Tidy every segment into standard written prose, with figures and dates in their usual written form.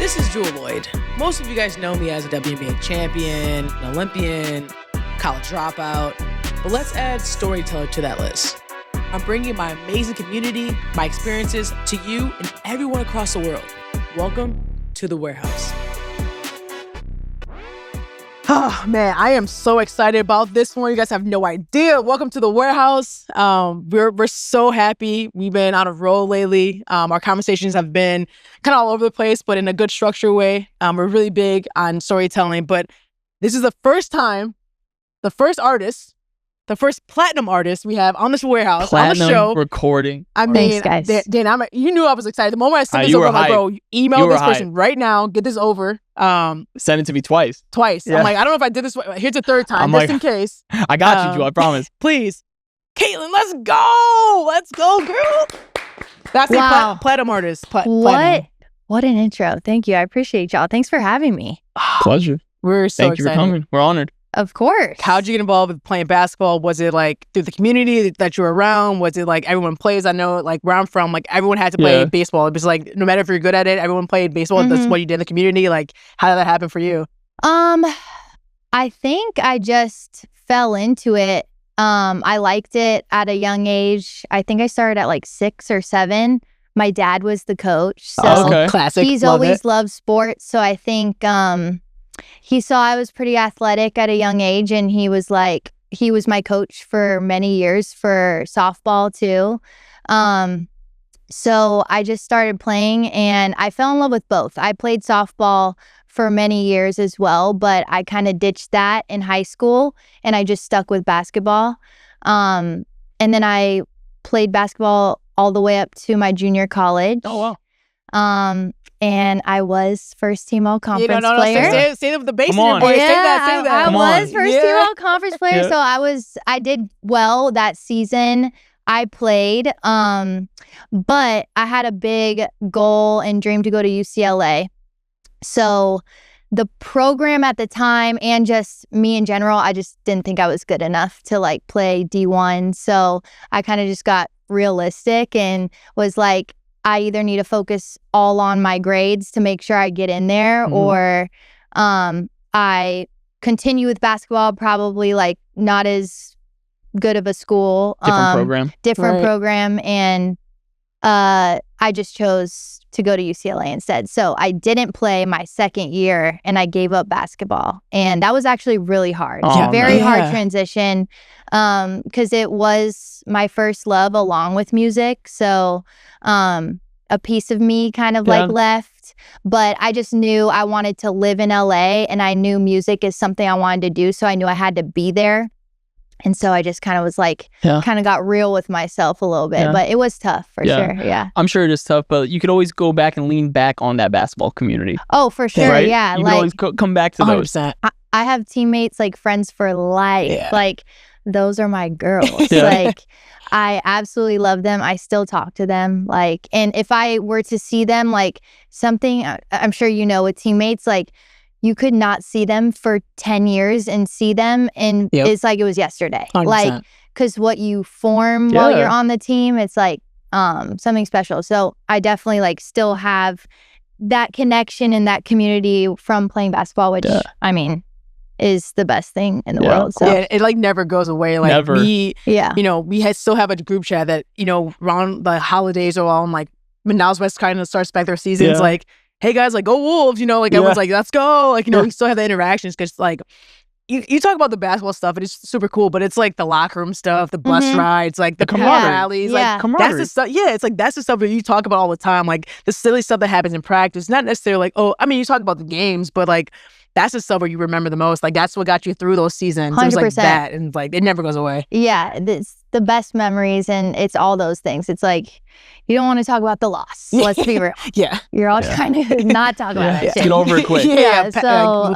This is Jewell Loyd. Most of you guys know me as a WNBA champion, an Olympian, college dropout, but let's add storyteller to that list. I'm bringing my amazing community, my experiences to you and everyone across the world. Welcome to The Warehouse. Oh man, I am so excited about this one. You guys have no idea. Welcome to The Warehouse. We're so happy. We've been on a roll lately. Our conversations have been kind of all over the place, but in a good structured way. We're really big on storytelling, but this is the first time, the first platinum artist we have on this Warehouse, platinum on the show. Recording. I mean, thanks, guys. Dan, you knew I was excited. The moment I sent this over, I'm like, bro, email this person right now. Get this over. Send it to me twice. Yeah. I'm like, I don't know if I did this. Here's the third time, in case. I got you, Jewell, I promise. Please. Ktlyn, let's go. Let's go, girl. That's the platinum artist. Platinum. What an intro. Thank you. I appreciate y'all. Thanks for having me. Pleasure. We're so Thank excited. you for coming. We're honored. Of course. How'd you get involved with playing basketball? Was it like through the community that you were around? Was it like everyone plays? I know like where I'm from, like everyone had to play baseball. It was like no matter if you're good at it, everyone played baseball. Mm-hmm. That's what you did in the community. Like how did that happen for you? I think I just fell into it. I liked it at a young age. I think I started at like 6 or 7. My dad was the coach. So classic. He's always loved sports. So I think he saw I was pretty athletic at a young age, and he was my coach for many years for softball too. So I just started playing, and I fell in love with both. I played softball for many years as well, but I kind of ditched that in high school, and I just stuck with basketball. And then I played basketball all the way up to my junior college. Oh, wow. And I was first team all conference player. Say the basics. Say that. I was first team all conference player. So I did well that season. I played, but I had a big goal and dream to go to UCLA. So the program at the time and just me in general, I just didn't think I was good enough to like play D1. So I kind of just got realistic and was like, I either need to focus all on my grades to make sure I get in there, or I continue with basketball, probably like not as good of a school. Different program. And I just chose to go to UCLA instead. So I didn't play my second year, and I gave up basketball. And that was actually really hard. Hard transition, because it was my first love along with music. So a piece of me kind of like left, but I just knew I wanted to live in LA, and I knew music is something I wanted to do. So I knew I had to be there. And so I just kind of was like, kind of got real with myself a little bit, but it was tough for sure. Yeah. I'm sure it is tough, but you could always go back and lean back on that basketball community. Oh, for sure. Right? Yeah. You can always come back to 100%. those. I have teammates, like friends for life. Yeah. Like those are my girls. Yeah. Like I absolutely love them. I still talk to them. Like, and if I were to see them, like something, I'm sure you know with teammates, like you could not see them for 10 years and see them, and it's like it was yesterday. 100%. Like, because what you form while you're on the team, it's like something special. So I definitely like still have that connection and that community from playing basketball, which I mean is the best thing in the world. So it like never goes away. Like never. we still have a group chat that, around the holidays or all, like when now's West kind of starts back their seasons, like, hey guys, like go Wolves, like everyone's like, let's go. Like, we still have the interactions, because like you talk about the basketball stuff and it's super cool, but it's like the locker room stuff, the bus rides, like the rallies, like that's the stuff. Yeah, it's like that's the stuff that you talk about all the time, like the silly stuff that happens in practice. Not necessarily like, you talk about the games, but like that's the stuff where you remember the most. Like that's what got you through those seasons. 100%. It was like that, and like it never goes away. Yeah, it's the best memories, and it's all those things. It's like you don't want to talk about the loss. Let's be real. You're all trying to not talk about that shit. Get over it quick. So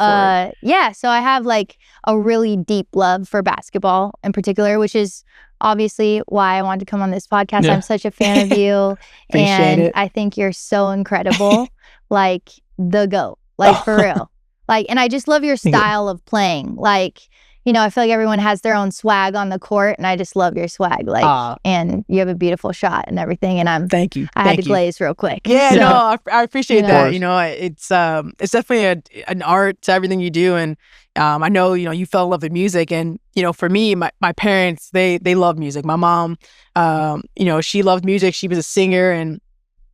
I have like a really deep love for basketball in particular, which is obviously why I wanted to come on this podcast. I'm such a fan of you, and I think you're so incredible, like the GOAT, like for real. Like, and I just love your style of playing. Like, you know, I feel like everyone has their own swag on the court, and I just love your swag. Like, and you have a beautiful shot and everything. And thank you. I had to glaze real quick. Yeah, so, no, I appreciate that. You know, it's definitely an art to everything you do, and I know, you know, you fell in love with music, and you know, for me, my parents, they love music. My mom, you know, she loved music. She was a singer, and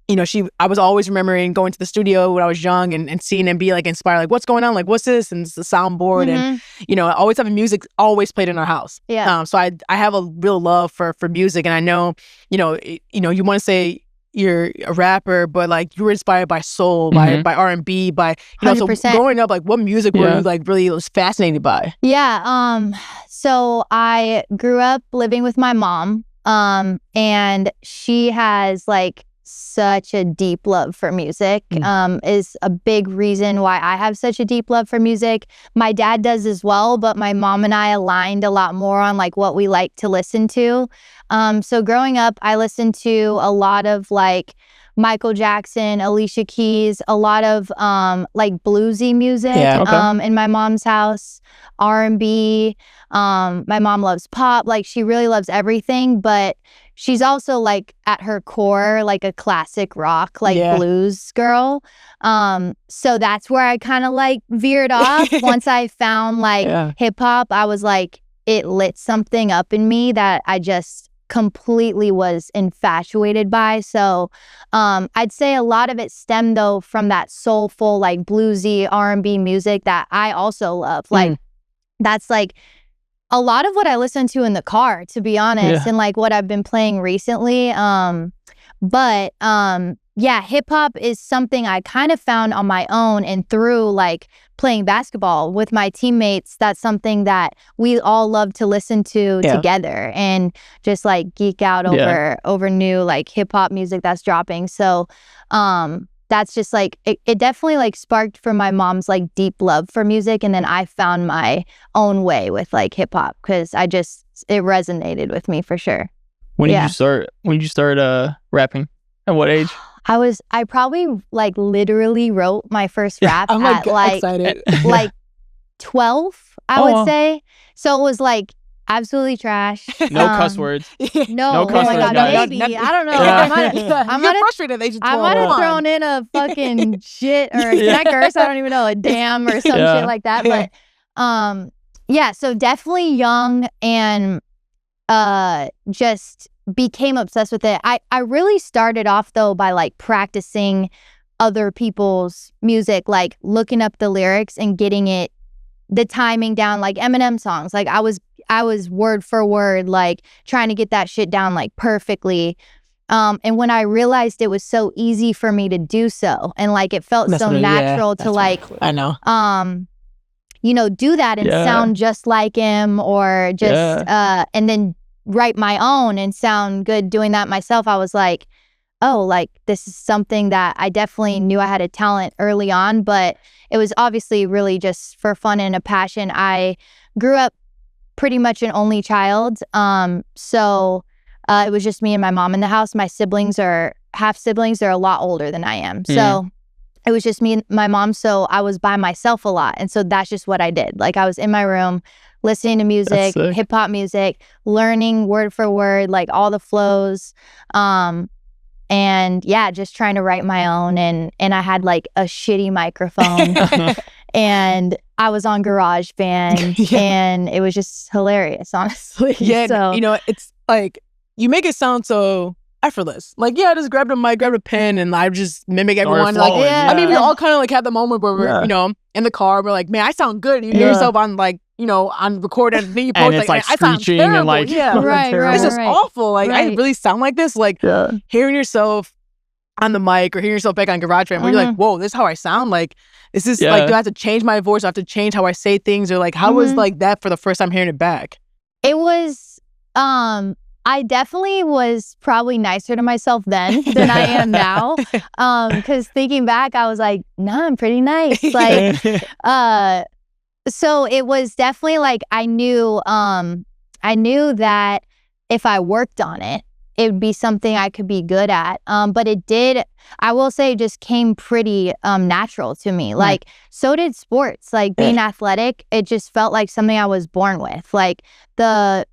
you know, I was always remembering going to the studio when I was young and seeing them be like inspired, like, what's going on? Like, what's this? And it's the soundboard. And, you know, always having music always played in our house. Yeah. So I have a real love for music. And I know, you you want to say you're a rapper, but like you were inspired by soul, by R&B, by, you know, 100%. so growing up, like what music were you like really was fascinated by? Yeah. So I grew up living with my mom, and she has like such a deep love for music, is a big reason why I have such a deep love for music. My dad does as well, but my mom and I aligned a lot more on like what we like to listen to. So growing up, I listened to a lot of like Michael Jackson, Alicia Keys, a lot of like bluesy music in my mom's house, R&B. My mom loves pop. Like she really loves everything, but she's also like at her core like a classic rock, like blues girl. So that's where I kind of like veered off. Once I found like hip hop, I was like, it lit something up in me that I just completely was infatuated by. So I'd say a lot of it stemmed though from that soulful like bluesy R&B music that I also love. Like that's like a lot of what I listen to in the car, to be honest, and like what I've been playing recently. But yeah, hip hop is something I kind of found on my own, and through like playing basketball with my teammates, that's something that we all love to listen to together and just like geek out over new like hip hop music that's dropping. So that's just like it definitely like sparked from my mom's like deep love for music, and then I found my own way with like hip hop because it resonated with me for sure. When did you start? When did you start rapping? At what age? I probably like literally wrote my first rap I'm at like excited. like 12, I would say. So it was like absolutely trash. No cuss words. No cuss words, guys. maybe. I don't know. Yeah. I might have frustrated at age of 12. I might have thrown in a fucking shit or can I curse? I don't even know, a damn or some shit like that. But yeah, so definitely young and just became obsessed with it. I really started off though by like practicing other people's music, like looking up the lyrics and getting the timing down, like Eminem songs. Like I was word for word like trying to get that shit down like perfectly. And when I realized it was so easy for me to do so, and like it felt so natural to like you know, do that and sound just like him, or just and then write my own and sound good doing that myself, I was like, oh, like this is something that I definitely knew I had a talent early on, but it was obviously really just for fun and a passion. I grew up pretty much an only child, so it was just me and my mom in the house. My siblings are half siblings. They're a lot older than I am, so it was just me and my mom, so I was by myself a lot, and so that's just what I did. Like I was in my room listening to music, hip hop music, learning word for word, like all the flows. And yeah, just trying to write my own. And I had like a shitty microphone and I was on GarageBand and it was just hilarious, honestly. Yeah, so, you know, it's like, you make it sound so effortless. Like, I just grabbed a mic, grabbed a pen, and I just mimic everyone. Like, I mean, we all kind of like had the moment where we're, you know, in the car, we're like, man, I sound good. You hear yourself on like, you know, on record and then you post, and it's like screeching and like, right. This is awful. Like, I really sound like this. Like, hearing yourself on the mic or hearing yourself back on GarageBand, where you're like, whoa, this is how I sound. Like, is this like, do I have to change my voice? Do I have to change how I say things? Or like, how was like that for the first time hearing it back? It was, I definitely was probably nicer to myself then than I am now. Because thinking back, I was like, nah, I'm pretty nice. Like, so it was definitely like I knew that if I worked on it, it would be something I could be good at. But it did, I will say, just came pretty natural to me. Like, so did sports. Like, being athletic, it just felt like something I was born with. Like, the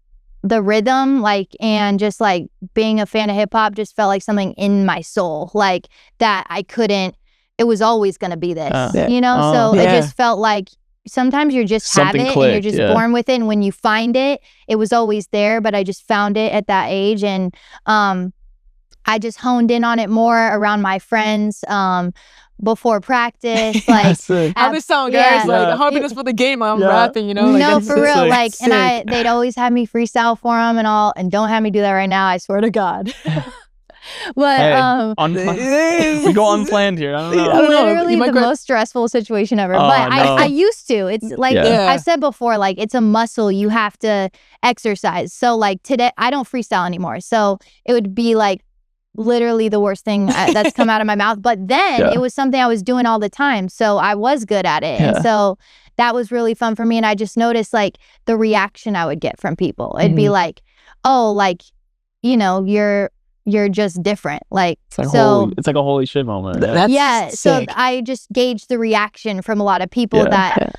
rhythm, like, and just like being a fan of hip hop just felt like something in my soul. Like, that I couldn't, it was always going to be this, you know? So it just felt like sometimes you're just Something have it clicked, and you're just born with it. And when you find it, it was always there, but I just found it at that age. And I just honed in on it more around my friends before practice. Like, how this sound, guys? Like, I'm hopping this for the game. I'm rapping, you know? Like, no, for real. Like, sick. and they'd always have me freestyle for them and all, and don't have me do that right now, I swear to God. But we go unplanned here. I don't know. Literally the most stressful situation ever. But I used to. It's like I said before, like, it's a muscle you have to exercise. So like today, I don't freestyle anymore. So it would be like literally the worst thing that's come out of my mouth. But then it was something I was doing all the time. So I was good at it. And so that was really fun for me. And I just noticed like the reaction I would get from people. It'd be like, oh, like, you know, you're just different. Like, it's like a holy shit moment. That's so sick. I just gauged the reaction from a lot of people that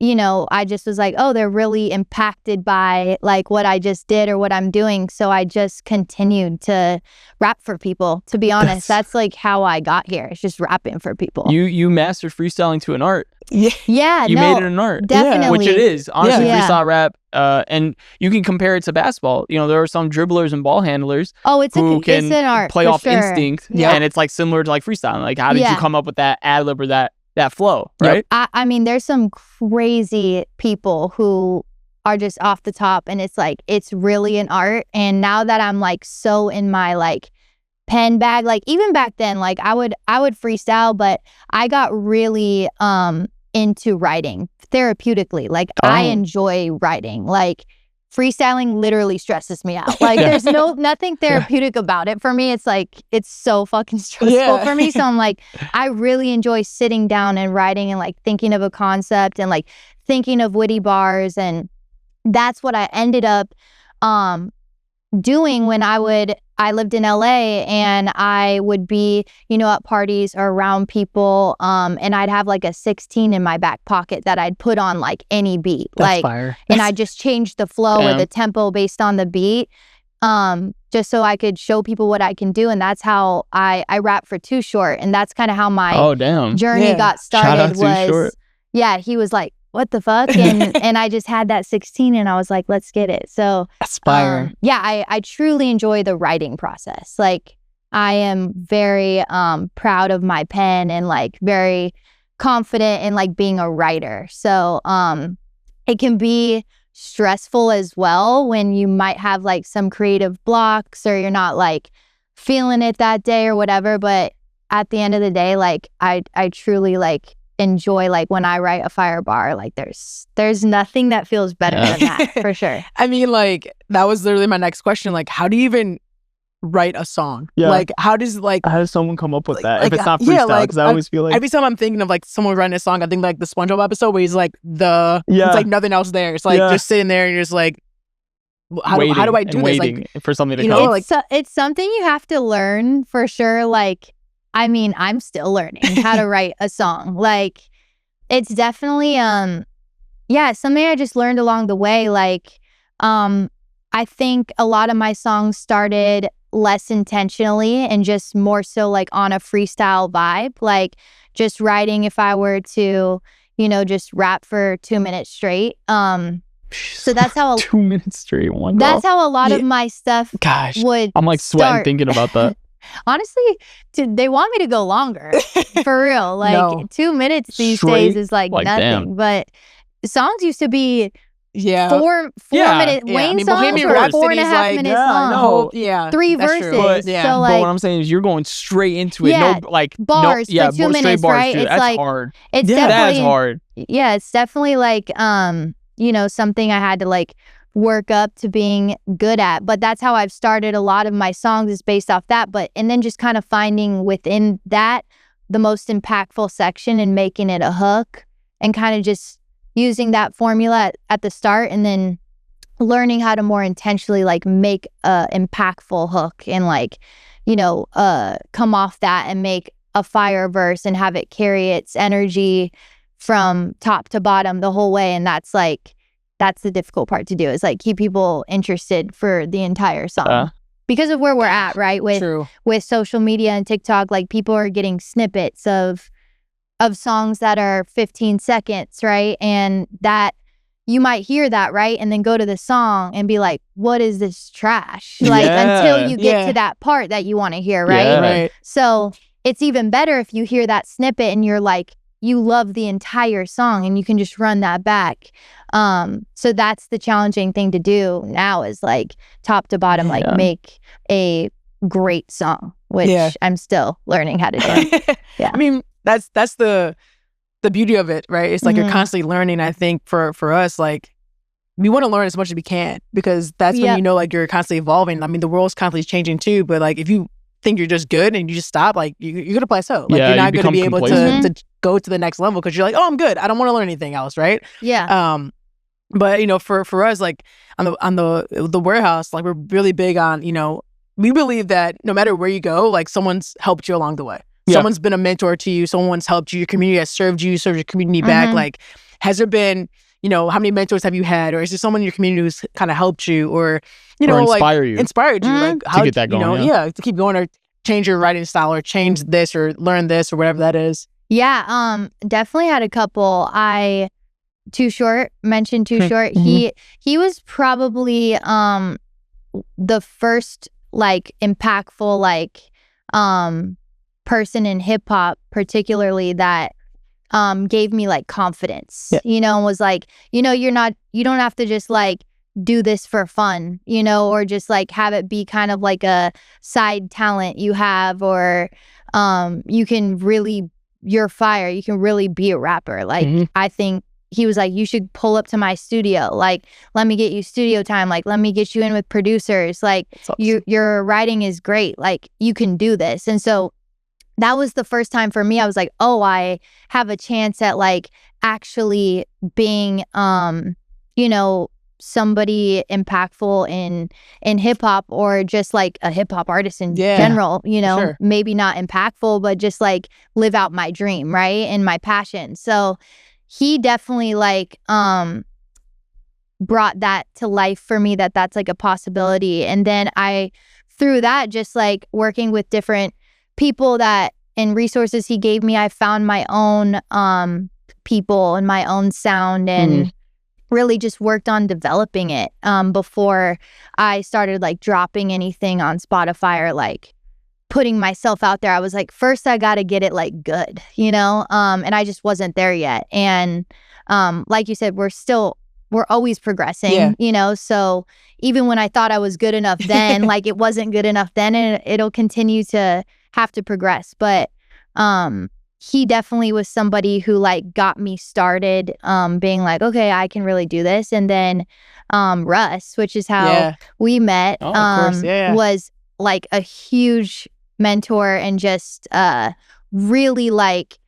you know, I just was like, oh, they're really impacted by like what I just did or what I'm doing. So I just continued to rap for people, to be honest. That's like how I got here. It's just rapping for people. You mastered freestyling to an art. Yeah, you made it an art. Definitely. Which it is. Honestly, freestyle rap, and you can compare it to basketball. You know, there are some dribblers and ball handlers it's an art, play off sure. instinct. And it's like similar to like freestyling. Like, how did you come up with that ad lib or that flow, right? I mean, there's some crazy people who are just off the top, and it's like, it's really an art. And now that I'm like so in my like pen bag, like even back then, like I would freestyle, but I got really into writing therapeutically. Like I enjoy writing. Like, freestyling literally stresses me out. Like, there's nothing therapeutic about it for me. It's like, it's so fucking stressful for me. So I'm like, I really enjoy sitting down and writing and like thinking of a concept and like thinking of witty bars. And that's what I ended up doing when I lived in LA, and I would be, you know, at parties or around people, and I'd have like a 16 in my back pocket that I'd put on like any beat. That's fire. And I just changed the flow or the tempo based on the beat, just so I could show people what I can do. And that's how I rap for Too Short. And that's kind of how my journey got started. He was like, what the fuck? And I just had that 16 and I was like, let's get it. So aspire. I truly enjoy the writing process. Like, I am very proud of my pen and like very confident in like being a writer. So it can be stressful as well when you might have like some creative blocks or you're not like feeling it that day or whatever. But at the end of the day, like I truly like enjoy like when I write a fire bar. Like there's nothing that feels better than that, for sure. I mean, like, that was literally my next question. Like, how do you even write a song? Like, how does someone come up with that if it's not freestyle? Because I always feel like every time I'm thinking of like someone writing a song, I think like the SpongeBob episode where he's like it's like nothing else there. It's like just sitting there and you're just like, how do I do this? Like, for something to you come. know, like, it's something you have to learn, for sure. Like, I mean, I'm still learning how to write a song. Like, it's definitely something I just learned along the way. Like, I think a lot of my songs started less intentionally and just more so like on a freestyle vibe, like just writing if I were to, you know, just rap for 2 minutes straight. So that's how 2 minutes straight. That's how a lot of my stuff would I'm like sweating thinking about that. Honestly, they want me to go longer, for real. Like 2 minutes these days is like nothing. Damn. But songs used to be 4 minute Wayne songs Bohemian were Rhapsody 4.5 like, minutes long. 3 verses. But, so like, what I'm saying is you're going straight into it. No, like bars for 2 minutes, bars, right? Dude. It's That's like hard. It's definitely that's hard. Yeah, it's definitely like you know, something I had to like work up to being good at. But that's how I've started a lot of my songs, is based off that. And then just kind of finding within that the most impactful section and making it a hook, and kind of just using that formula at the start, and then learning how to more intentionally like make a impactful hook and like, you know, come off that and make a fire verse and have it carry its energy from top to bottom the whole way. And that's the difficult part to do, is like keep people interested for the entire song. Because of where we're at, right? With social media and TikTok, like people are getting snippets of songs that are 15 seconds, right? And that you might hear that, right? And then go to the song and be like, what is this trash? Like until you get to that part that you want to hear, right? Yeah. Right. So it's even better if you hear that snippet and you're like, you love the entire song and you can just run that back. So that's the challenging thing to do now, is like top to bottom, like make a great song, which I'm still learning how to do. I mean, that's the beauty of it, right? It's like you're constantly learning. I think for us, like we want to learn as much as we can, because that's when you know, like you're constantly evolving. I mean, the world's constantly changing too, but like if you think you're just good and you just stop, like you're gonna plateau. Like you're not gonna be able to go to the next level because you're like, oh, I'm good. I don't want to learn anything else, right? Yeah. But you know, for us, like on the warehouse, like we're really big on, you know, we believe that no matter where you go, like someone's helped you along the way. Someone's been a mentor to you. Someone's helped you. Your community has served your community back. Like, has there been, you know, how many mentors have you had, or is there someone in your community who's kind of helped you, or you know, inspired you, like how to get that going? You know, to keep going, or change your writing style, or change this, or learn this, or whatever that is. Yeah, definitely had a couple. Too Short, mentioned Too Short. He was probably the first like impactful like person in hip hop, particularly, that gave me like confidence, you know, and was like, you know, you don't have to just like do this for fun, you know, or just like have it be kind of like a side talent you have, or you can really, you're fire, you can really be a rapper. Like I think he was like, you should pull up to my studio, like let me get you studio time, like let me get you in with producers, like awesome. Your writing is great, like you can do this. And so that was the first time for me I was like, oh, I have a chance at like actually being you know, somebody impactful in hip hop, or just like a hip hop artist in general, you know, maybe not impactful, but just like live out my dream, right? And my passion. So he definitely like brought that to life for me, that's like a possibility. And then through that, just like working with different people that and resources he gave me, I found my own people and my own sound, and really just worked on developing it before I started like dropping anything on Spotify or like putting myself out there. I was like, first I got to get it like good, you know? And I just wasn't there yet. And like you said, we're always progressing, you know? So even when I thought I was good enough then, like it wasn't good enough then, and it'll continue to have to progress. But he definitely was somebody who like got me started being like, okay, I can really do this. And then RUSS, which is how we met, was like a huge mentor, and just really like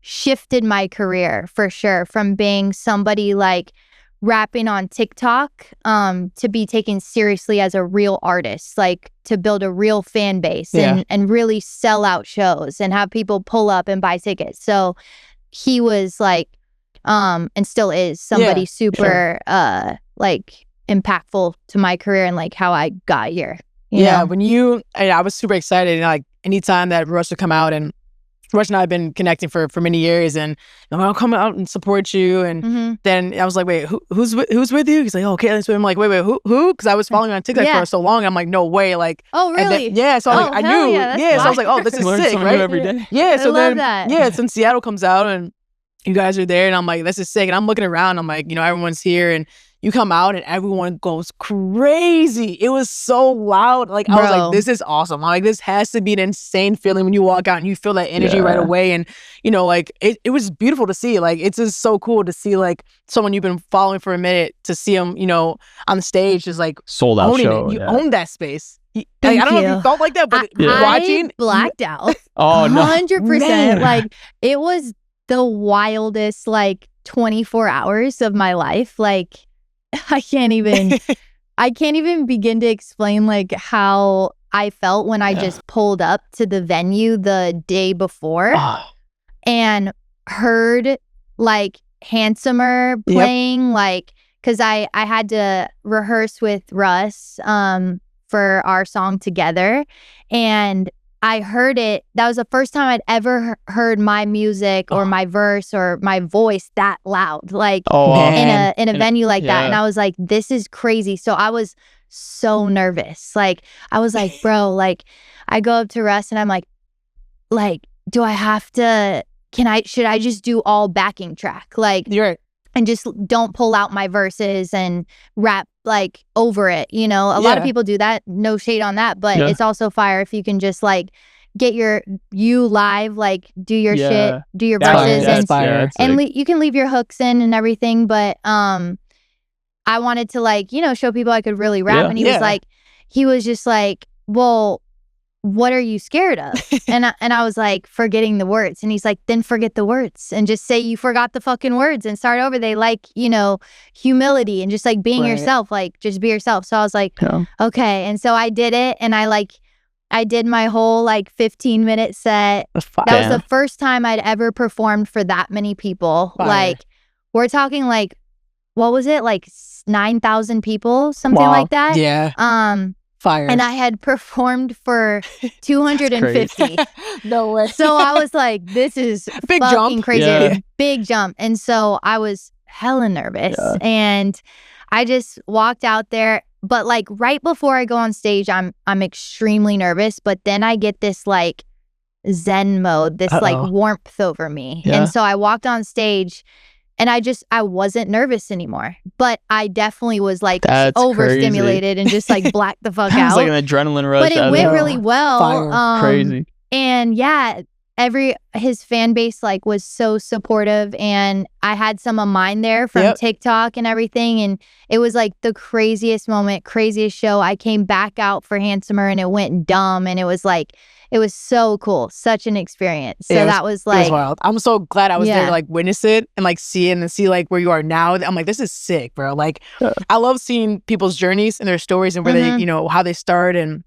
shifted my career for sure, from being somebody like rapping on TikTok to be taken seriously as a real artist, like to build a real fan base and really sell out shows and have people pull up and buy tickets. So he was like and still is somebody super like impactful to my career and like how I got here. You know? I was super excited, and like anytime that RUSS would come out, and RUSS and I have been connecting for many years, and I'll come out and support you. And then I was like, wait, who's with you? He's like, oh, Ktlyn. So I'm like, wait, who? Because I was following on TikTok for so long. I'm like, no way. Like, oh, really? Then, so I knew. So I was like, oh, this is sick, right? Every day. Yeah. So I love that. So Seattle comes out, and you guys are there, and I'm like, this is sick. And I'm looking around. I'm like, you know, everyone's here, and you come out and everyone goes crazy. It was so loud. Like, I was like, this is awesome. I'm like, this has to be an insane feeling when you walk out and you feel that energy right away. And, you know, like, it was beautiful to see. Like, it's just so cool to see, like, someone you've been following for a minute, to see them, you know, on the stage, just like sold out owning show. You own that space. Like, I don't know if you felt like that, but watching. I blacked out. Oh, no. 100%. Like, it was the wildest, like, 24 hours of my life. Like, I can't even begin to explain like how I felt when I just pulled up to the venue the day before and heard like Handsomer playing, like, because I had to rehearse with Russ for our song together, and I heard it. That was the first time I'd ever heard my music or my verse or my voice that loud, like in a venue like that. And I was like, this is crazy. So I was so nervous. Like, I was like, bro, like, I go up to Russ and I'm like, do I have to, should I just do all backing track? Like, you're right. And just don't pull out my verses and rap like over it, you know? A lot of people do that. No shade on that, but it's also fire if you can just like get you live, like do your shit, do your verses, and you can leave your hooks in and everything. But I wanted to like, you know, show people I could really rap. And he was just like, well, what are you scared of? and I was like, forgetting the words. And he's like, then forget the words and just say you forgot the fucking words and start over. They like, you know, humility and just like being yourself, like just be yourself. So I was like, okay. And so I did it, and I did my whole like 15-minute set. That was the first time I'd ever performed for that many people. Like, we're talking like, what was it? Like 9,000 people, something like that. Yeah. Fire. And I had performed for 250. No way. So I was like, this is big fucking jump. crazy. Big jump. And so I was hella nervous. And I just walked out there. But like right before I go on stage, I'm extremely nervous. But then I get this like Zen mode, this like warmth over me. And so I walked on stage, and I wasn't nervous anymore, but I definitely was like overstimulated and just like blacked the fuck out. It's like an adrenaline rush. But it went really well. Crazy. And his fan base like was so supportive, and I had some of mine there from TikTok and everything, and it was like the craziest moment, craziest show. I came back out for Handsomer, and it went dumb, and it was so cool, such an experience. So that was like, it was wild. I'm so glad I was there to like witness it and like see it and see like where you are now. I'm like, this is sick, bro. Like, I love seeing people's journeys and their stories and where they, you know, how they start and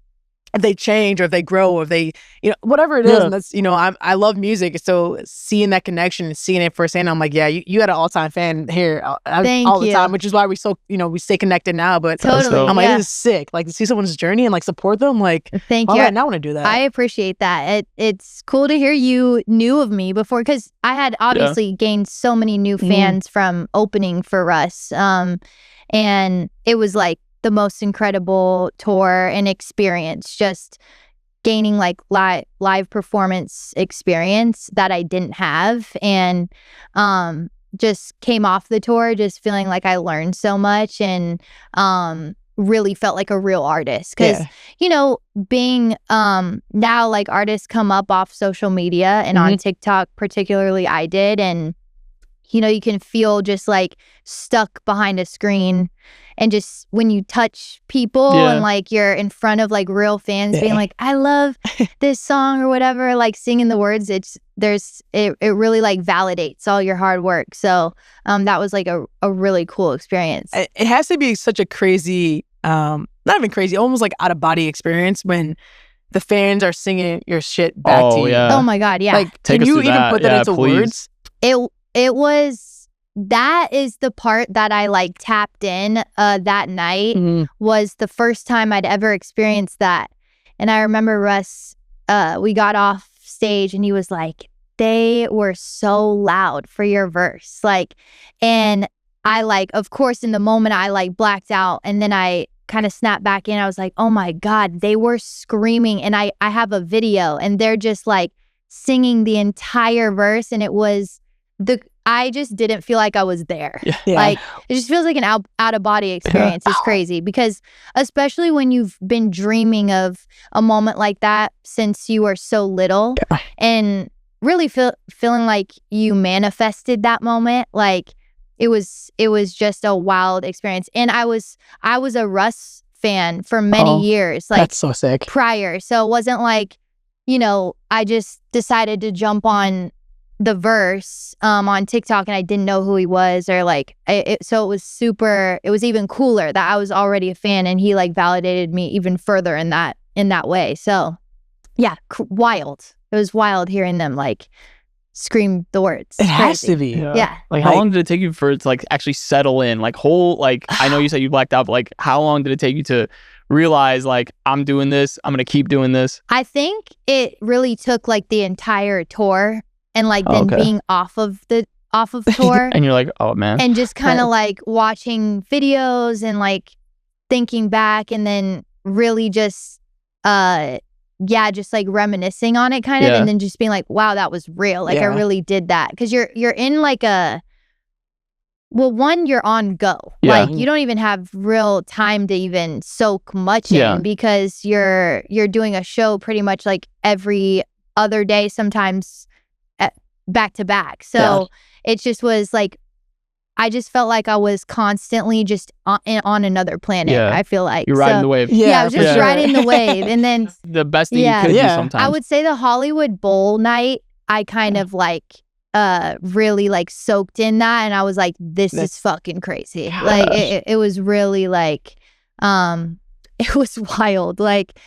if they change or if they grow or if they, you know, whatever it is. And that's, you know, I love music. So seeing that connection and seeing it firsthand, I'm like, yeah, you had an all-time fan here all the time, which is why we stay connected now. But I'm like, this is sick. Like to see someone's journey and like support them. Like, thank you. Right, now I want to do that. I appreciate that. It's cool to hear you knew of me before, because I had obviously gained so many new fans from opening for RUSS. And it was like the most incredible tour and experience, just gaining like live performance experience that I didn't have, and just came off the tour just feeling like I learned so much, and really felt like a real artist, because you know, being now like artists come up off social media and on TikTok particularly, I did, and you know, you can feel just like stuck behind a screen. And just when you touch people and like you're in front of like real fans being like, I love this song or whatever, like singing the words, it really like validates all your hard work. So that was like a really cool experience. It has to be such a crazy, not even crazy, almost like out of body experience when the fans are singing your shit back to you. Oh my God, yeah. Like, can you even put that into words? It was, that is the part that I like tapped in that night, was the first time I'd ever experienced that. And I remember Russ, we got off stage and he was like, they were so loud for your verse. Like, and I like, of course, in the moment I like blacked out, and then I kind of snapped back in. I was like, oh my God, they were screaming. And I have a video and they're just like singing the entire verse. And it was I just didn't feel like I was there. Like, it just feels like an out of body experience. It's crazy, because especially when you've been dreaming of a moment like that since you were so little, and really feeling like you manifested that moment. Like, it was just a wild experience. And I was a RUSS fan for many years. Like, that's so sick. Prior. So it wasn't like, you know, I just decided to jump on the verse on TikTok and I didn't know who he was, or like so it was even cooler that I was already a fan and he like validated me even further in that way. So yeah, wild. It was wild hearing them like scream the words. It has to be. Yeah. Like how long did it take you for it to like actually settle in? Like I know you said you blacked out, but like how long did it take you to realize like I'm doing this, I'm gonna keep doing this? I think it really took like the entire tour and like then being off of tour. And you're like, oh man. And just kind of like watching videos and like thinking back and then really just just like reminiscing on it kind of and then just being like, wow, that was real. Like I really did that. Because you're in like you're on go. Like you don't even have real time to even soak much in because you're doing a show pretty much like every other day, sometimes back to back. So it just was like, I just felt like I was constantly just on another planet. I feel like you're riding the wave. I was just riding the wave, and then the best thing you could do sometimes. I would say the Hollywood Bowl night, I kind of like really like soaked in that, and I was like, this is fucking crazy. Gosh. Like it was really like it was wild. Like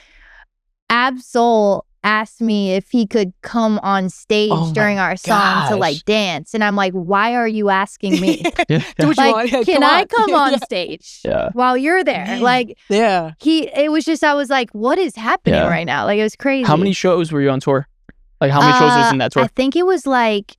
Ab-Soul asked me if he could come on stage during our song to like dance, and I'm like, why are you asking me? Like, can I come on stage while you're there? Like it was just, I was like, what is happening right now? Like it was crazy. How many shows were you on tour? Like how many shows was in that tour? I think it was like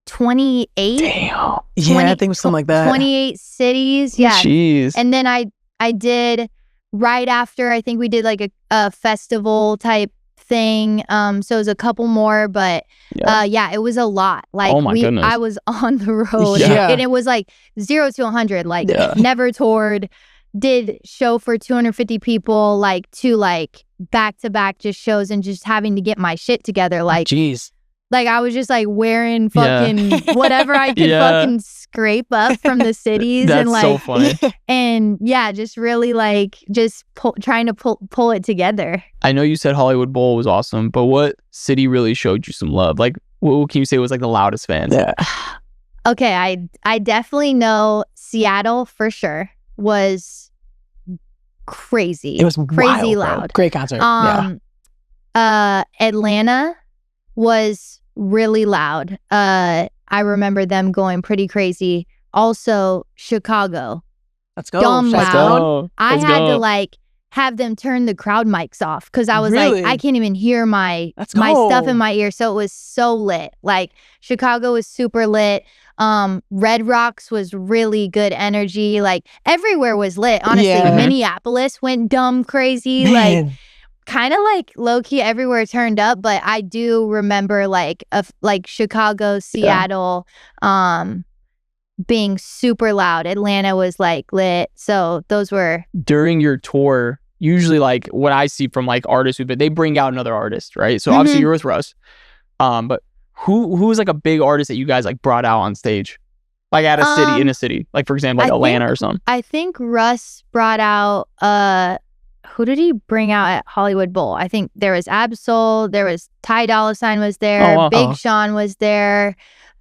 28. Damn. Yeah, I think it was something like that. 28 cities. Yeah. Jeez. And then I did right after, I think we did like a festival type thing. So it was a couple more, but it was a lot. Like I was on the road and it was like 0 to 100, like never toured, did show for 250 people, like to like back to back just shows and just having to get my shit together. Like, jeez. Like I was just like wearing fucking whatever I could fucking scrape up from the cities. That's and like so funny. And just really like just trying to pull it together. I know you said Hollywood Bowl was awesome, but what city really showed you some love? Like what can you say was like the loudest fans? Yeah. Okay, I definitely know Seattle for sure was crazy. It was crazy wild, loud. Bro. Great concert. Atlanta was really loud. I remember them going pretty crazy. Also, Chicago. Let's go. Dumb loud. I Let's had go. to like have them turn the crowd mics off because I was Really? like, I can't even hear my stuff in my ear. So it was so lit. Like Chicago was super lit. Red Rocks was really good energy. Like everywhere was lit. Honestly, Minneapolis went dumb crazy. Man. Like kind of like low-key everywhere turned up, but I do remember like Chicago, Seattle being super loud. Atlanta was like lit. So those were during your tour. Usually like what I see from like artists but they bring out another artist, right? So obviously you're with RUSS, but who was like a big artist that you guys like brought out on stage, like at a city, in a city, like for example like Atlanta or something? I think RUSS brought out who did he bring out at Hollywood Bowl? I think there was Ab-Soul, there was Ty Dolla $ign was there, Big Sean was there,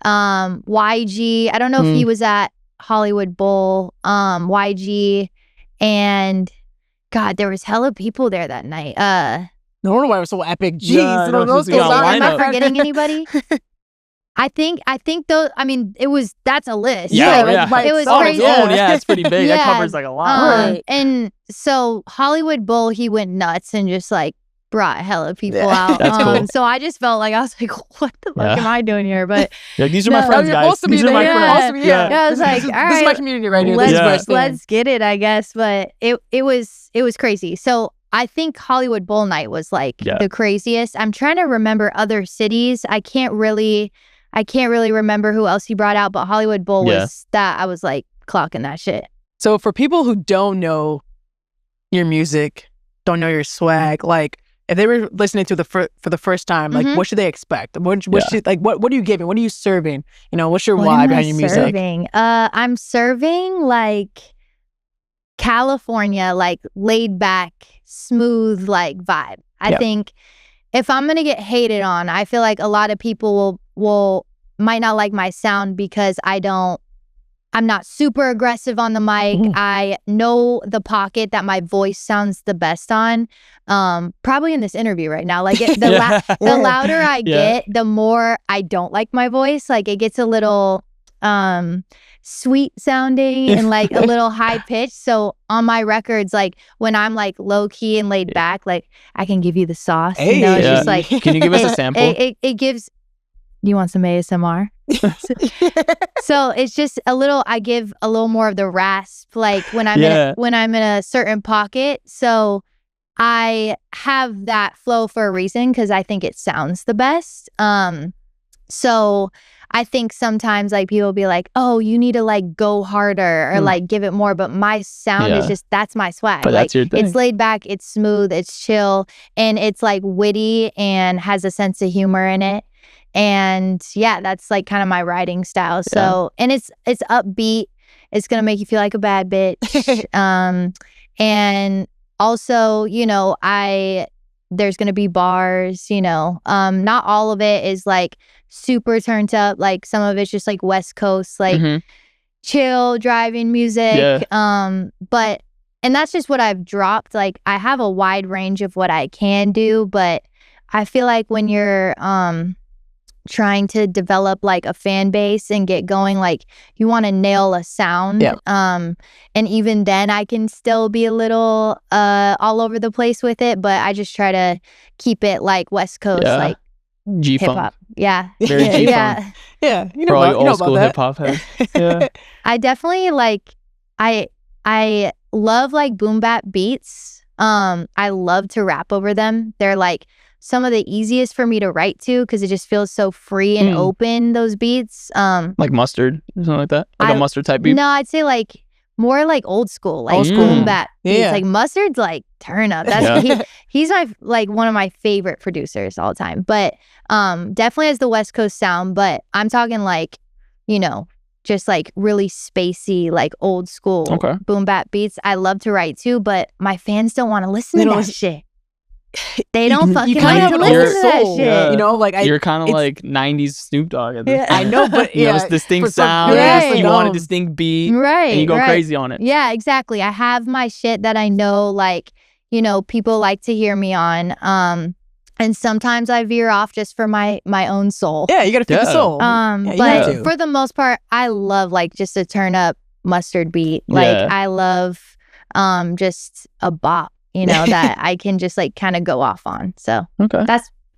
YG. I don't know if he was at Hollywood Bowl. YG, and God, there was hella people there that night. No wonder why it was so epic. Jeez, am I forgetting anybody? I think those. I mean, that's a list. Yeah. It was on crazy. its own, it's pretty big. That covers like a lot. And so Hollywood Bowl, he went nuts and just like brought hella people out. That's cool. So I just felt like I was like, what the fuck am I doing here? But these are my friends, guys. These are my friends. I was like, all right, this is my community right here. Let's get it, I guess. But it was crazy. So I think Hollywood Bowl night was like the craziest. I'm trying to remember other cities. I can't really remember who else he brought out, but Hollywood Bowl was that. I was like clocking that shit. So for people who don't know your music, don't know your swag, like if they were listening to for the first time, like what should they expect? What are you giving? What are you serving? You know, what's your vibe behind your music? I'm serving like California, like laid back, smooth like vibe. I think if I'm gonna get hated on, I feel like a lot of people will might not like my sound because I'm not super aggressive on the mic. I know the pocket that my voice sounds the best on. Probably in this interview right now. Like the louder I get, the more I don't like my voice. Like it gets a little sweet sounding and like a little high pitched. So on my records, like when I'm like low key and laid back, like I can give you the sauce. Hey, you know, it's just like, can you give us a sample? It gives. You want some ASMR? So it's just a little. I give a little more of the rasp, like when I'm in a certain pocket. So I have that flow for a reason because I think it sounds the best. So I think sometimes like people will be like, "Oh, you need to like go harder or like give it more." But my sound is just that's my swag. But like, that's your thing. It's laid back, it's smooth, it's chill, and it's like witty and has a sense of humor in it. And yeah, that's like kind of my writing style. So and it's upbeat. It's gonna make you feel like a bad bitch. And also, you know, there's gonna be bars, you know. Not all of it is like super turned up. Like some of it's just like West Coast, like chill driving music. But and that's just what I've dropped. Like I have a wide range of what I can do, but I feel like when you're trying to develop like a fan base and get going, like you want to nail a sound. And even then I can still be a little all over the place with it, but I just try to keep it like West Coast, like G-funk. hip-hop. Very G-funk. You know, old school hip-hop head. I definitely like I love like boom bap beats. I love to rap over them. They're like some of the easiest for me to write to because it just feels so free and open, those beats. Like Mustard, something like that? Like a Mustard type beat? No, I'd say like more like old school, like boom bap beats. Like Mustard's like turn up. That's he's my like one of my favorite producers all time. But definitely has the West Coast sound. But I'm talking like, you know, just like really spacey, like old school boom bap beats. I love to write to, but my fans don't want to listen to that shit. They don't fucking like to listen to that shit. You know, like you're kind of like 90s Snoop Dogg at this point. I know, but you know, it's distinct sound. You want a distinct beat. And you go crazy on it. Yeah, exactly. I have my shit that I know, like, you know, people like to hear me on. And sometimes I veer off just for my own soul. Yeah, you gotta feed the soul. But for the most part, I love like just a turn up Mustard beat. Like I love just a bop, you know, that I can just like kind of go off on. So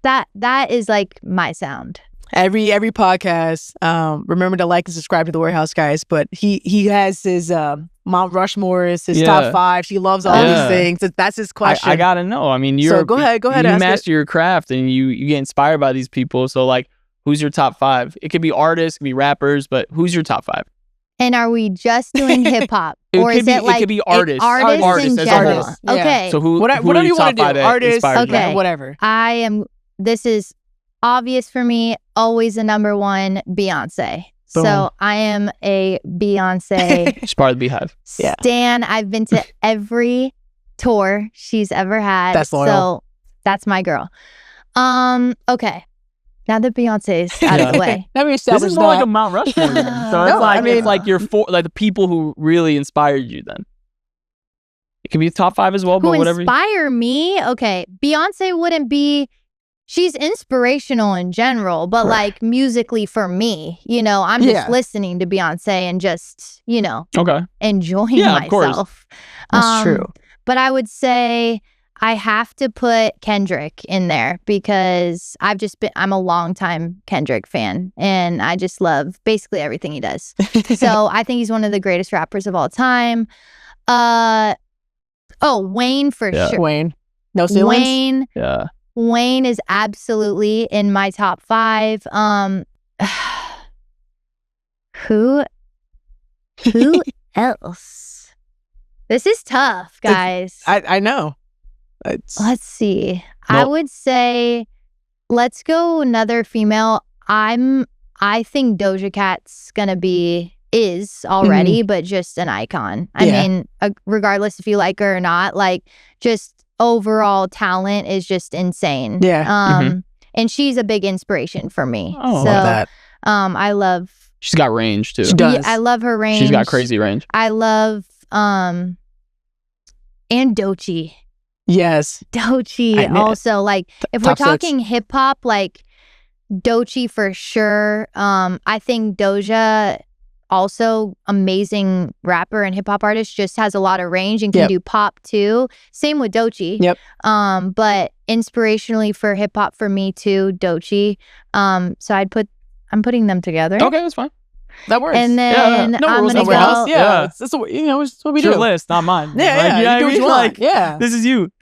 that is like my sound. Every podcast, remember to like and subscribe to the Warehouse, guys. But he has his Mount Rushmore is his top 5. She loves all these things. That's his question. I gotta know. I mean, so go ahead. You master your craft and you get inspired by these people. So like, who's your top 5? It could be artists, it could be rappers, but who's your top 5? And are we just doing hip hop, or is it like it could be artists? Artists in general. Okay. So whatever you want to do, artists, whatever. This is obvious for me. Always the number one, Beyonce. Boom. So I am a Beyonce. She's part of the Beehive. Stan. I've been to every tour she's ever had. That's loyal. So that's my girl. Okay. Now that Beyonce's out of the way, this is more like a Mount Rushmore. So it's like it's like your like the people who really inspired you. Then it could be top 5 as well. But whatever. Inspire me? Okay, Beyonce wouldn't be. She's inspirational in general, but like musically for me, you know, I'm just listening to Beyonce and just, you know, enjoying myself. Of course. That's true. But I would say I have to put Kendrick in there because I'm a longtime Kendrick fan and I just love basically everything he does. So I think he's one of the greatest rappers of all time. Wayne for sure. Wayne. No ceilings? Wayne. Yeah. Wayne is absolutely in my top 5. Who else? This is tough, guys. I know. Let's see. I would say let's go another female. I think Doja Cat's is already, but just an icon. I mean, regardless if you like her or not, like just overall talent is just insane. Yeah. And she's a big inspiration for me. Oh, I love that. I love. She's got range too. She does. Yeah, I love her range. She's got crazy range. I love and Doechii. Yes. Doechii also, like, if we're talking hip hop, like Doechii for sure. I think Doja, also amazing rapper and hip hop artist, just has a lot of range and can do pop too. Same with Doechii. Yep. But inspirationally for hip hop for me too, Doechii. So I'm putting them together. Okay, that's fine. That works. And then no I'm rules, gonna no go. house. Yeah, it's what, it's what we it's do. your list, not mine. Yeah, like, yeah. You do what you want. Like, yeah, this is you.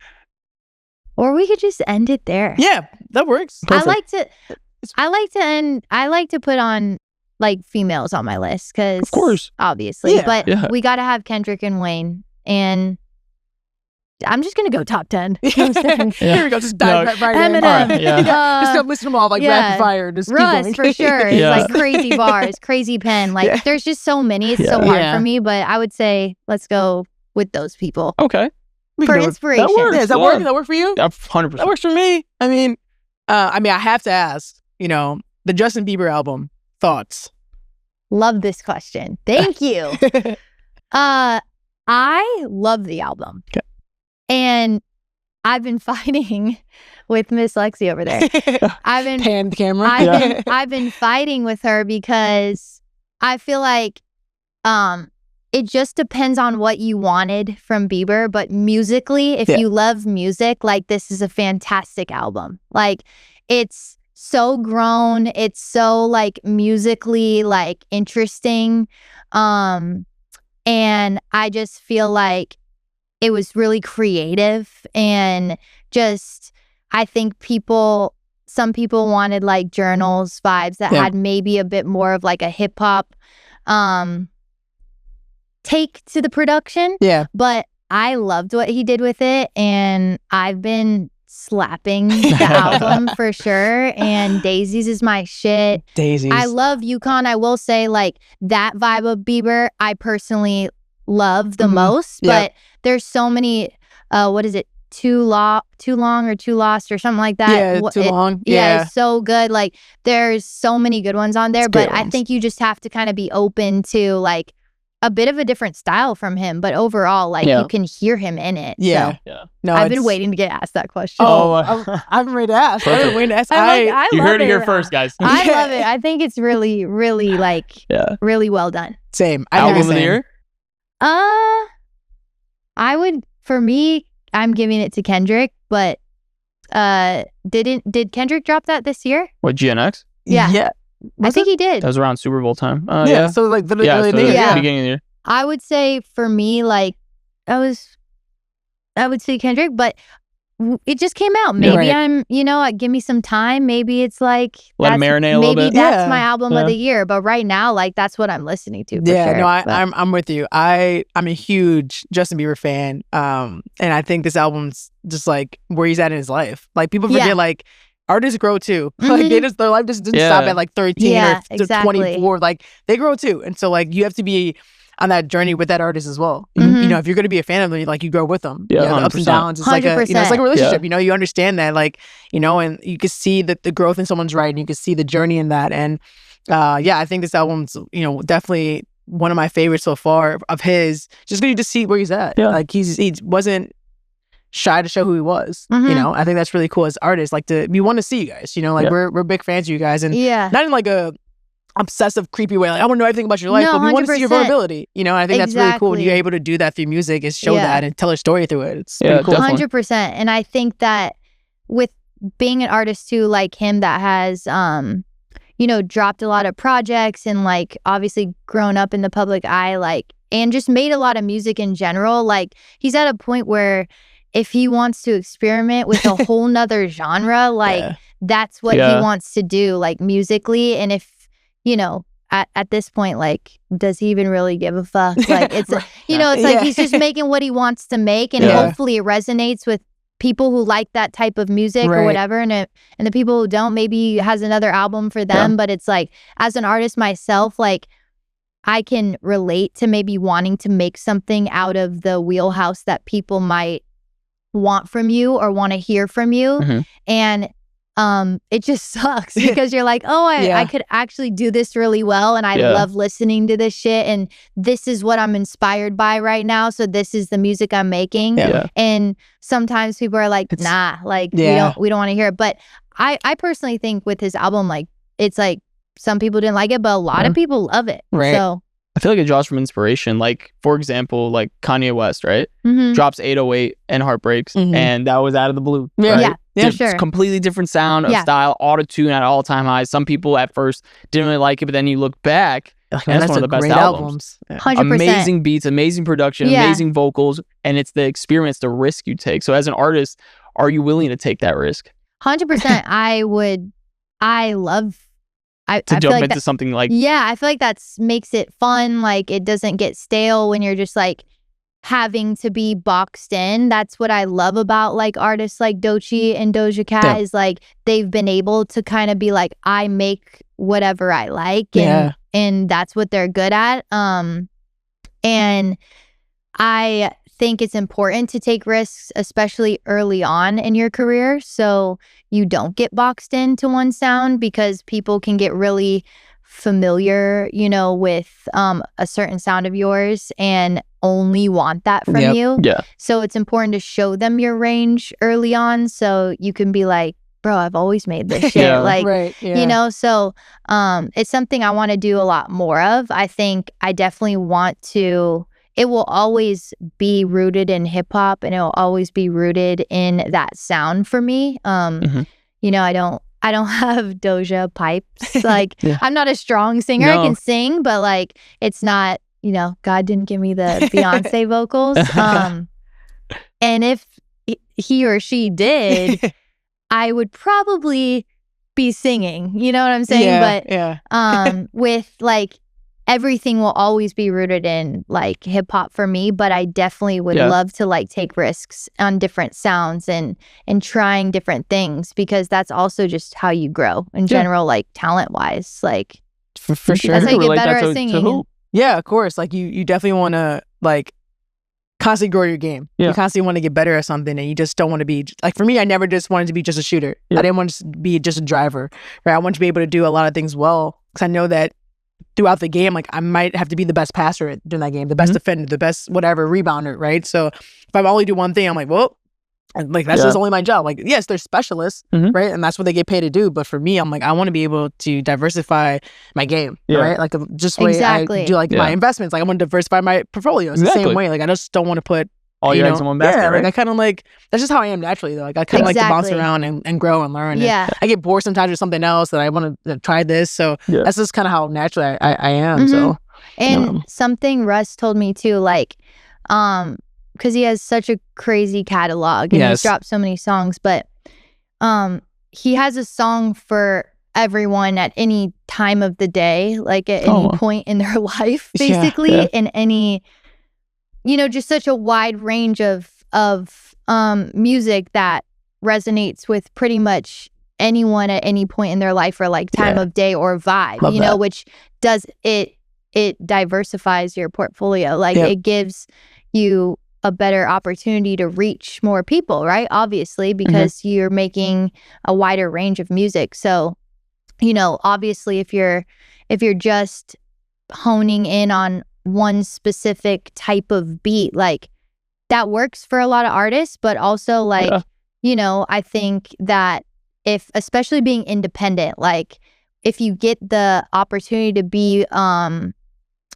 Or we could just end it there. Yeah, that works. Perfect. I like to put on like females on my list because, of course, obviously, Yeah. but we got to have Kendrick and Wayne, and I'm just gonna go top 10. Here we go. Just dive right in. Eminem. Right, yeah. Just gonna listen to them all like rapid fire. Just keep RUSS going. for sure. It's like crazy bars, crazy pen. Like there's just so many. It's so hard for me, but I would say let's go with those people. Okay. For inspiration. That works. Yeah, does that work? Does that work for you? 100%. That works for me. I mean, I have to ask. The Justin Bieber album. Thoughts? Love this question. Thank you. I love the album. Okay. And I've been fighting with Miss Lexi over there. I've been pan the camera. I've been fighting with her because I feel like it just depends on what you wanted from Bieber, but musically, if you love music, like this is a fantastic album. Like it's so grown, it's so like musically like interesting. And I just feel like it was really creative, and just I think some people wanted like Journals vibes that had maybe a bit more of like a hip hop take to the production. Yeah. But I loved what he did with it, and I've been slapping the album for sure. And Daisies is my shit. Daisies. I love Yukon. I will say like that vibe of Bieber I personally love the most, but there's so many what is it, too long or too lost or something like that. Too long. Yeah, it's so good. Like there's so many good ones on there, but I think you just have to kind of be open to like a bit of a different style from him, but overall, like you can hear him in it. Yeah. So, No, I've been waiting to get asked that question. I've been ready to ask. I've been waiting to ask. I you love heard it here first, guys. I love it. I think it's really, really like really well done. Same. Album of the year? I would, for me, I'm giving it to Kendrick, but did Kendrick drop that this year? What, GNX? Yeah. I think he did. That was around Super Bowl time. Yeah. So like the early beginning of the year. I would say for me, like I would say Kendrick, but it just came out. Maybe I'm, give me some time. Maybe it's like let it marinate a little bit. Maybe that's my album of the year. But right now, like that's what I'm listening to. For sure. No, I'm with you. I'm a huge Justin Bieber fan. And I think this album's just like where he's at in his life. Like people forget, like artists grow too. Like their life just doesn't stop at like 13 or 24. Like they grow too, and so like you have to be on that journey with that artist as well. If you're gonna be a fan of them, like you grow with them. The ups and downs. It's like it's like a relationship. You understand that, like and you can see that the growth in someone's right, and you can see the journey in that. And I think this album's definitely one of my favorites so far of his. Just because you just see where he's at. Like he wasn't shy to show who he was. I think that's really cool as artists. Like we want to see you guys. We're big fans of you guys, and not in like a obsessive, creepy way. Like I want to know everything about your life, but we want to see your vulnerability. I think that's really cool when you're able to do that through music, is show that and tell a story through it. It's pretty cool. 100%. And I think that with being an artist too, like him, that has dropped a lot of projects and like obviously grown up in the public eye, like, and just made a lot of music in general. Like he's at a point where if he wants to experiment with a whole nother genre, like that's what he wants to do, like musically. And if at this point, like, does he even really give a fuck? Like, it's, it's like he's just making what he wants to make, and hopefully it resonates with people who like that type of music or whatever. And the people who don't, maybe he has another album for them. But it's like, as an artist myself, like, I can relate to maybe wanting to make something out of the wheelhouse that people might want from you or want to hear from you. And it just sucks because you're like, oh, I could actually do this really well, and I love listening to this shit, and this is what I'm inspired by right now, so this is the music I'm making. And sometimes people are like, nah, like we don't want to hear it. But I personally think with his album, like, it's like some people didn't like it, but a lot of people love it. So I feel like it draws from inspiration. Like, for example, like Kanye West, right? Drops 808 and Heartbreaks, and that was out of the blue. Right? For sure. Completely different sound of style, auto-tune at all-time highs. Some people at first didn't really like it, but then you look back, and that's one of the best albums. 100%. Amazing beats, amazing production, amazing vocals, and it's the experience, the risk you take. So as an artist, are you willing to take that risk? 100%. I jump feel like into something like I feel like that makes it fun. Like, it doesn't get stale when you're just like having to be boxed in. That's what I love about like artists like Doechii and Doja Cat is like they've been able to kind of be like, I make whatever I like, and that's what they're good at. And I think it's important to take risks, especially early on in your career, so you don't get boxed into one sound, because people can get really familiar, you know, with a certain sound of yours and only want that from you. So it's important to show them your range early on, so you can be like, bro, I've always made this shit. Like, you know, so it's something I want to do a lot more of. I think I definitely want to. It will always be rooted in hip hop, and it will always be rooted in that sound for me. You know, I don't have Doja pipes. Like, I'm not a strong singer. I can sing, but like, it's not, you know, God didn't give me the Beyonce vocals. And if he or she did, I would probably be singing. You know what I'm saying? But with like, everything will always be rooted in like hip hop for me, but I definitely would love to like take risks on different sounds and trying different things, because that's also just how you grow in general, like talent wise. Like, for sure, that's how you get better at singing. Yeah, of course. Like you definitely want to like constantly grow your game. You constantly want to get better at something, and you just don't want to be like, for me, I never just wanted to be just a shooter. I didn't want to be just a driver, right? I want to be able to do a lot of things well, because I know that throughout the game, like I might have to be the best passer during that game, the best defender, the best whatever rebounder, right? So if I only do one thing, I'm like, well, and like that's just only my job. Like, yes, they're specialists, right? And that's what they get paid to do. But for me, I'm like, I want to be able to diversify my game, right? Like just the way I do like my investments. Like I want to diversify my portfolio. It's the same way. Like I just don't want to put all your eggs in one basket. Like I kind of like, that's just how I am naturally though. Like I kind of like to bounce around and grow and learn. And I get bored sometimes with something else that I want to try this. So that's just kind of how naturally I am. So and something Russ told me too, like, because he has such a crazy catalog and he's dropped so many songs, but he has a song for everyone at any time of the day, like at any point in their life, basically, in any, you know, just such a wide range of music that resonates with pretty much anyone at any point in their life, or like time of day or vibe. Love that. Which does it diversifies your portfolio. Like it gives you a better opportunity to reach more people, right? Obviously, because you're making a wider range of music. So, you know, obviously if you're just honing in on one specific type of beat, like that works for a lot of artists, but also like, you know, I think that if, especially being independent, like if you get the opportunity to be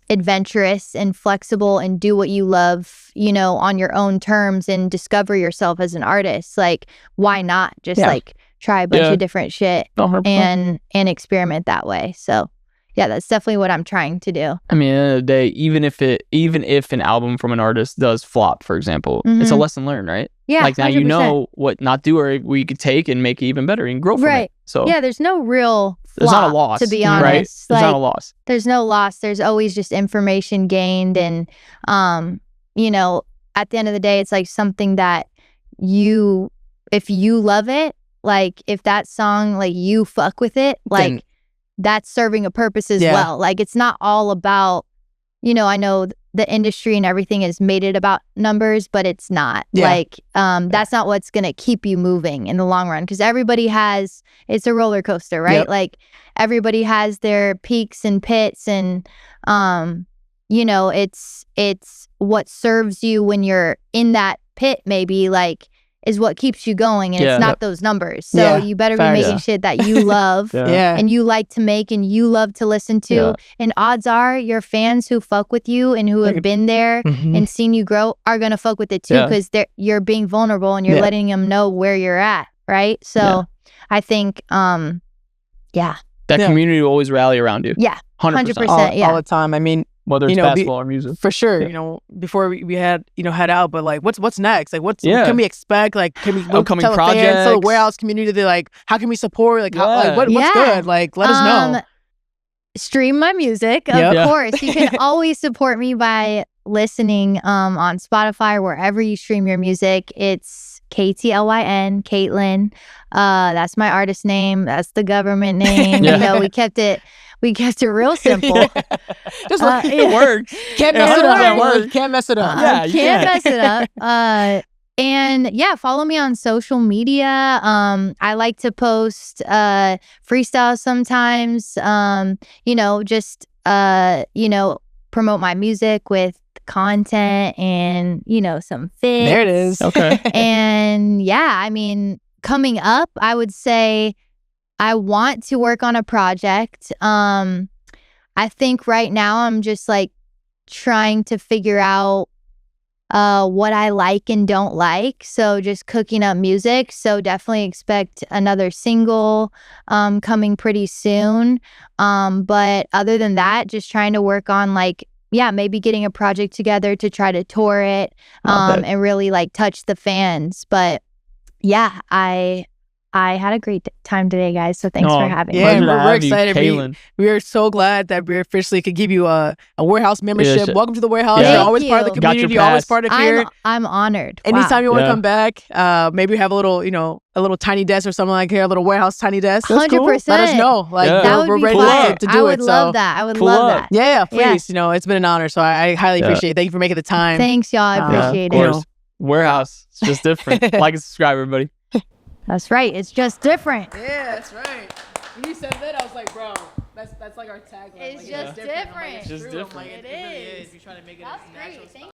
adventurous and flexible and do what you love, you know, on your own terms and discover yourself as an artist, like why not just like try a bunch of different shit and experiment that way. So yeah, that's definitely what I'm trying to do. I mean, at the end of the day, even if an album from an artist does flop, for example, it's a lesson learned, right? Yeah, like now 100%. You know what not do, or we could take and make it even better and grow from it. So yeah, there's no real flop, there's not a loss, to be honest. Right? Like, there's not a loss. There's no loss. There's always just information gained, and you know, at the end of the day, it's like something that if you love it, like if that song, like you fuck with it, like that's serving a purpose as well. Like it's not all about, you know, I know the industry and everything has made it about numbers, but it's not. Like, that's not what's going to keep you moving in the long run, because everybody has, it's a roller coaster, right? Like, everybody has their peaks and pits, and, you know, it's what serves you when you're in that pit, maybe, like, is what keeps you going, and it's not those numbers. So you better be making shit that you love and you like to make and you love to listen to. And odds are your fans who fuck with you and who have been there and seen you grow are gonna fuck with it too, because you're being vulnerable and you're letting them know where you're at, right? So I think, that community will always rally around you. 100%. All the time. I mean, whether it's basketball or music, for sure. You know, before we had head out, but like, what's next? Like, what can we expect? Like, can we upcoming tell projects? The fans, tell the warehouse community that, like, how can we support? Like, how, like what's good? Like, let us know. Stream my music, of course. You can always support me by listening on Spotify or wherever you stream your music. It's Ktlyn, Ktlyn. That's my artist name. That's the government name. You know, we kept it real simple. Just like, it works. Can't mess it up. Can't mess it up. Can't mess it up. And follow me on social media. I like to post freestyles sometimes. You know, just you know, promote my music with content and, you know, some fits. There it is. Okay. And I mean, coming up, I would say I want to work on a project. I think right now I'm just like trying to figure out what I like and don't like. So just cooking up music. So definitely expect another single coming pretty soon. But other than that, just trying to work on, like, maybe getting a project together to try to tour it and really, like, touch the fans. But I had a great time today, guys. So thanks for having me. Yeah, we're excited. We are so glad that we officially could give you a warehouse membership. Welcome to the warehouse. You're always part of the community. You're always part of here. I'm honored. Anytime you want to come back, maybe we have a little, you know, a little tiny desk or something like here, a little warehouse tiny desk. 100%. Let us know. Like, we're ready to do it. I would love that. I would love that. Yeah, please. You know, it's been an honor. So I highly appreciate it. Thank you for making the time. Thanks, y'all. I appreciate it. Of course. Warehouse. It's just different. Like and subscribe, everybody. That's right. It's just different. Yeah, that's right. When you said that, I was like, bro, that's like our tagline. It's like, just different. It's just different. It really is. You're trying to make it as natural. That's great.